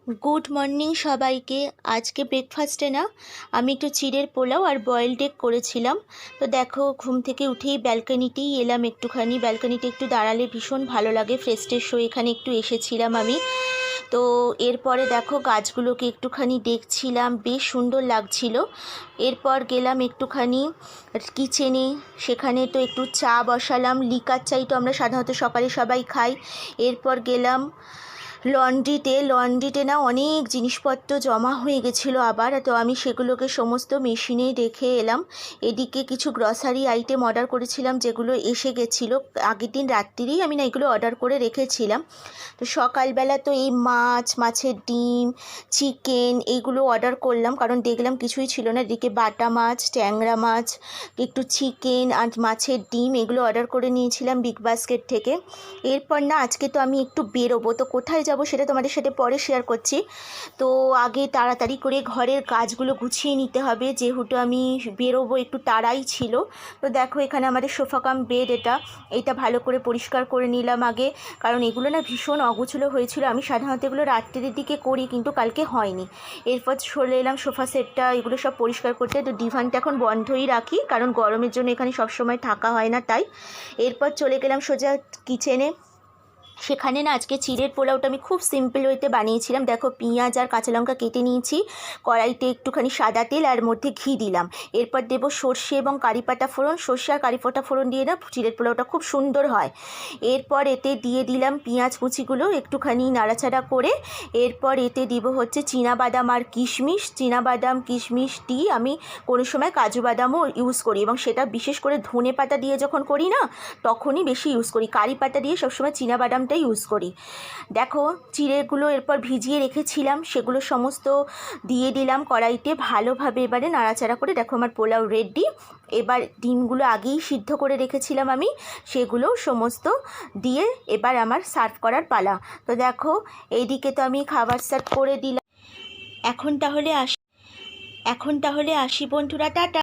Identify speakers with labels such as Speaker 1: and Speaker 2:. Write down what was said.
Speaker 1: Good morning সবাইকে। আজকে ব্রেকফাস্টে না আমি একটু চিড়ের পোলাও আর বয়েলড এগ করেছিলাম। তো দেখো, ঘুম থেকে উঠেই ব্যালকনিতেই এলাম একটুখানি। ব্যালকনিতে একটু দাঁড়ালে ভীষণ ভালো লাগে, ফ্রেশ ট্রেশ হয়ে এখানে একটু এসেছিলাম আমি। তো এরপরে দেখো গাছগুলোকে একটুখানি দেখছিলাম, বেশ সুন্দর লাগছিল। এরপর গেলাম একটুখানি কিচেনে, সেখানে তো একটু চা বসালাম। লিকার চাই তো আমরা সাধারণত সকালে সবাই খাই। এরপর গেলাম লন্ড্রিতে না অনেক জিনিসপত্র জমা হয়ে গেছিলো আবার, তো আমি সেগুলোকে সমস্ত মেশিনে রেখে এলাম। এদিকে কিছু গ্রসারি আইটেম অর্ডার করেছিলাম, যেগুলো এসে গেছিলো আগের দিন রাত্রিরেই। আমি না এগুলো অর্ডার করে রেখেছিলাম। তো সকালবেলা তো এই মাছের ডিম, চিকেন এইগুলো অর্ডার করলাম, কারণ দেখলাম কিছুই ছিল না। এদিকে বাটা মাছ, ট্যাংরা মাছ, একটু চিকেন আর মাছের ডিম এগুলো অর্ডার করে নিয়েছিলাম বিগ বাস্কেট থেকে। এরপর না আজকে তো আমি একটু বেরোবো, তো কোথায় যাব সেটা তোমাদের সাথে পরে শেয়ার করছি। তো আগে তাড়াতাড়ি করে ঘরের কাজগুলো গুছিয়ে নিতে হবে, যেহেতু আমি বেরোবো, একটু তাড়াই ছিল। তো দেখো এখানে আমাদের সোফা কাম বেড, এটা ভালো করে পরিষ্কার করে নিলাম আগে, কারণ এগুলো না ভীষণ অগুছলো হয়েছিল। আমি সাধারণত এগুলো রাত্রির দিকে করি, কিন্তু কালকে হয়নি। এরপর চলে এলাম সোফা সেটটা এগুলো সব পরিষ্কার করতে। তো ডিভানটা এখন বন্ধই রাখি, কারণ গরমের জন্য এখানে সবসময় থাকা হয় না, তাই। এরপর চলে গেলাম সোজা কিচেনে। সেখানে না আজকে চিড়ের পোলাওটা আমি খুব সিম্পল ওয়েতে বানিয়েছিলাম। দেখো, পেঁয়াজ আর কাঁচা লঙ্কা কেটে নিয়েছি, কড়াইতে একটুখানি সাদা তেল আর মধ্যে ঘি দিলাম। এরপর দেবো সর্ষে এবং কারিপাতা ফোড়ন। সর্ষে আর কারিপাতা ফোড়ন দিয়ে না চিড়ের পোলাওটা খুব সুন্দর হয়। এরপর এতে দিয়ে দিলাম পেঁয়াজ কুচিগুলো একটুখানি নাড়াচাড়া করে। এরপর এতে দিব হচ্ছে চীনাবাদাম আর কিশমিশ। চীনাবাদাম কিশমিশ দিই, আমি কোনো সময় কাজু বাদামও ইউজ করি, এবং সেটা বিশেষ করে ধনে পাতা দিয়ে যখন করি না তখনই বেশি ইউজ করি। কারি পাতা দিয়ে সবসময় চীনাবাদামটাই ইউজ করি। দেখো, চিড়েগুলো এরপর ভিজিয়ে রেখেছিলাম, সেগুলো সমস্ত দিয়ে দিলাম কড়াইতে ভালোভাবে। এবারে নাড়াচাড়া করে দেখো আমার পোলাও রেডি। এবার ডিমগুলো আগেই সিদ্ধ করে রেখেছিলাম আমি, সেগুলো সমস্ত দিয়ে এবার আমার সার্ভ করার পালা। তো দেখো, এইদিকে তো আমি খাবার সার্ভ করে দিলাম। এখন তাহলে আসি বন্ধুরা, টাটা।